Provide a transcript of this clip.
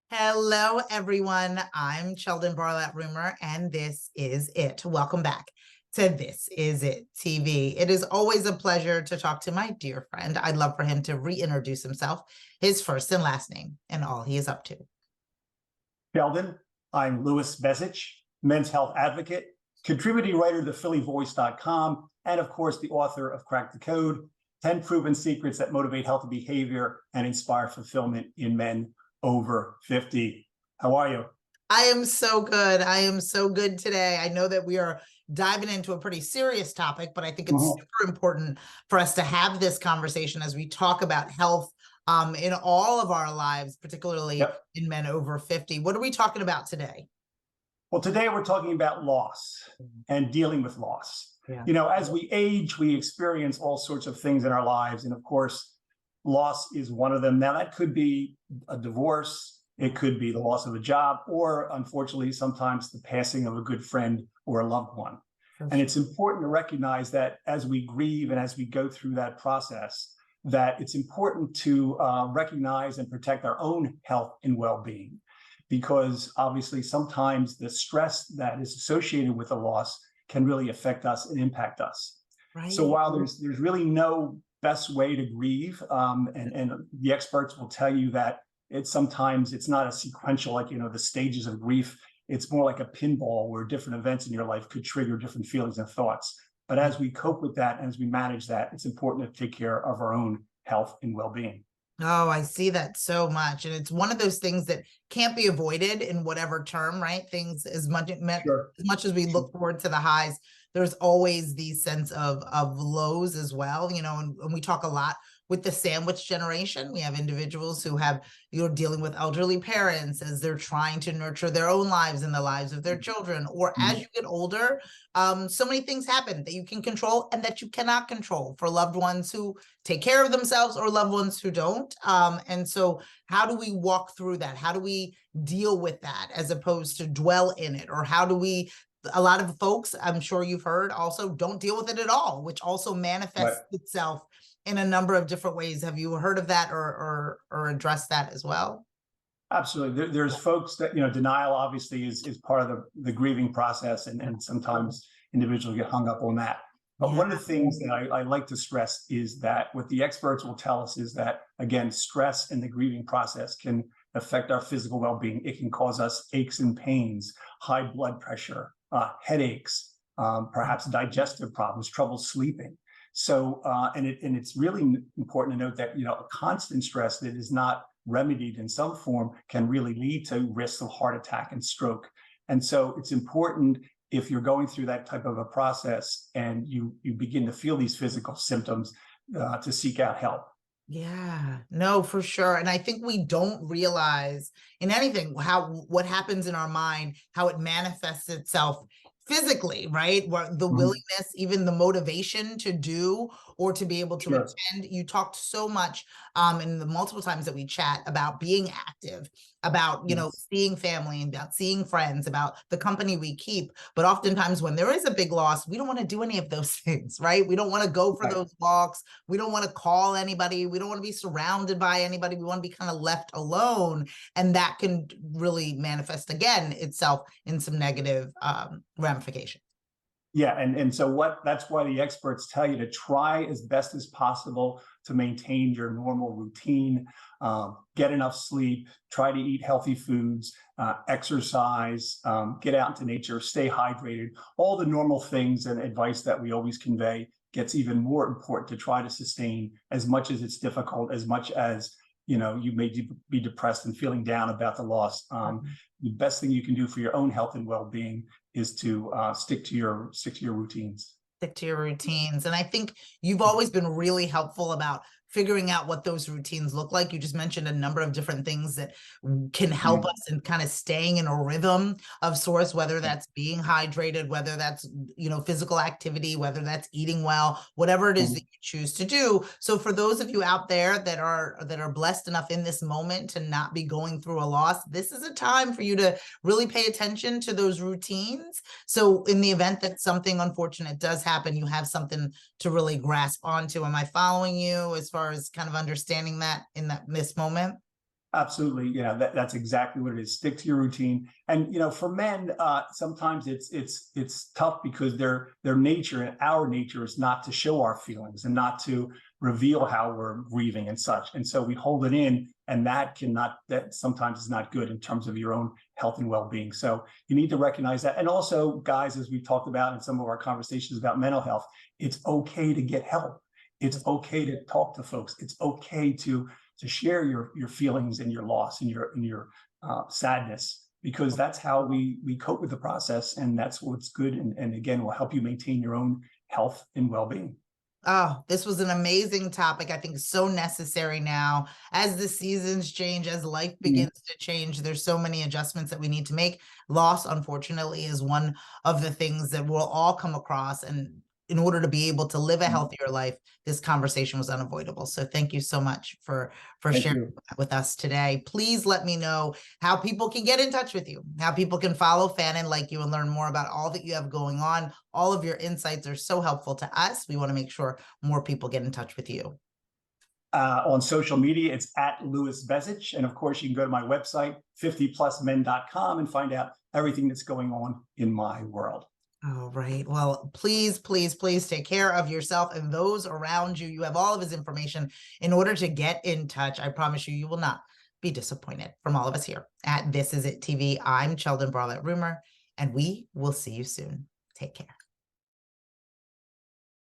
Hello, everyone. I'm Cheldin Rumor, and this is it. Welcome back to This Is It TV. It is always a pleasure to talk to my dear friend. I'd love for him to reintroduce himself, his first and last name, and all he is up to. Cheldin, I'm Bezich, men's health advocate, contributing writer to phillyvoice.com, and of course, the author of Crack the Code, 10 Proven Secrets That Motivate Healthy Behavior and Inspire Fulfillment in Men Over 50. How are you? I am so good. I am so good today. I know that we are diving into a pretty serious topic, but I think it's super important for us to have this conversation as we talk about health in all of our lives, particularly in men over 50. What are we talking about today? Well, today we're talking about loss and dealing with loss. Yeah. You know, as we age, we experience all sorts of things in our lives. And of course, loss is one of them. Now, that could be a divorce. It could be the loss of a job, or unfortunately, sometimes the passing of a good friend or a loved one. And it's important to recognize that as we grieve and as we go through that process, that it's important to recognize and protect our own health and well-being, because obviously sometimes the stress that is associated with a loss can really affect us and impact us. Right. So while there's really no best way to grieve, and the experts will tell you that sometimes it's not a sequential, like, you know, the stages of grief. It's more like a pinball where different events in your life could trigger different feelings and thoughts. But as we cope with that, as we manage that, it's important to take care of our own health and well-being. Oh, I see that so much. And it's one of those things that can't be avoided in whatever term, right? Things as much as we look forward to the highs, there's always the sense of lows as well, you know, and we talk a lot with the sandwich generation. We have individuals who have, you're dealing with elderly parents as they're trying to nurture their own lives and the lives of their children. Or as you get older, so many things happen that you can control and that you cannot control for loved ones who take care of themselves or loved ones who don't. And so how do we walk through that? How do we deal with that as opposed to dwell in it? Or how do we, a lot of folks, I'm sure you've heard, also don't deal with it at all, which also manifests itself in a number of different ways. Have you heard of that or addressed that as well? Absolutely. There's folks that, you know, denial obviously is part of the grieving process, and sometimes individuals get hung up on that. But one of the things that I like to stress is that what the experts will tell us is that, again, stress in the grieving process can affect our physical well-being. It can cause us aches and pains, high blood pressure, headaches, perhaps digestive problems, trouble sleeping. So, and it's really important to note that, you know, a constant stress that is not remedied in some form can really lead to risks of heart attack and stroke. And so it's important, if you're going through that type of a process and you begin to feel these physical symptoms, to seek out help. Yeah, no, for sure. And I think we don't realize in anything what happens in our mind, how it manifests itself physically, right? Where the willingness, even the motivation to do or to be able to attend. You talked so much in the multiple times that we chat about being active, about, you know, seeing family, and about seeing friends, about the company we keep. But oftentimes when there is a big loss, we don't want to do any of those things, right? We don't want to go for those walks. We don't want to call anybody. We don't want to be surrounded by anybody. We want to be kind of left alone. And that can really manifest again itself in some negative ramifications. Yeah, and so that's why the experts tell you to try as best as possible to maintain your normal routine, get enough sleep, try to eat healthy foods, exercise, get out into nature, stay hydrated. All the normal things and advice that we always convey gets even more important to try to sustain, as much as it's difficult, as much as, you know, you may be depressed and feeling down about the loss. The best thing you can do for your own health and well-being is to stick to your routines. Stick to your routines. And I think you've always been really helpful about figuring out what those routines look like. You just mentioned a number of different things that can help us in kind of staying in a rhythm of sorts, whether that's being hydrated, whether that's, you know, physical activity, whether that's eating well, whatever it is that you choose to do. So for those of you out there that are blessed enough in this moment to not be going through a loss, this is a time for you to really pay attention to those routines. So in the event that something unfortunate does happen, you have something to really grasp onto. Am I following you as far as kind of understanding that in this moment? Absolutely. Yeah, that's exactly what it is. Stick to your routine. And for men, sometimes it's tough because their nature and our nature is not to show our feelings and not to reveal how we're grieving and such. And so we hold it in, and that sometimes is not good in terms of your own health and well-being. So you need to recognize that. And also, guys, as we've talked about in some of our conversations about mental health, it's okay to get help. It's okay to talk to folks. It's okay to share your feelings and your loss and your sadness, because that's how we cope with the process, and that's what's good, and again will help you maintain your own health and well-being. Oh, this was an amazing topic. I think so necessary now as the seasons change, as life begins to change. There's so many adjustments that we need to make. Loss, unfortunately, is one of the things that we'll all come across. And in order to be able to live a healthier life, this conversation was unavoidable. So thank you so much for sharing that with us today. Please let me know how people can get in touch with you, how people can follow Fannin like you and learn more about all that you have going on. All of your insights are so helpful to us. We want to make sure more people get in touch with you. On social media, it's at Louis Bezich. And of course, you can go to my website, 50plusmen.com, and find out everything that's going on in my world. All right. Well, please, please, please take care of yourself and those around you. You have all of his information in order to get in touch. I promise you, you will not be disappointed. From all of us here at This Is It TV, I'm Cheldin Barlett-Rumer, and we will see you soon. Take care.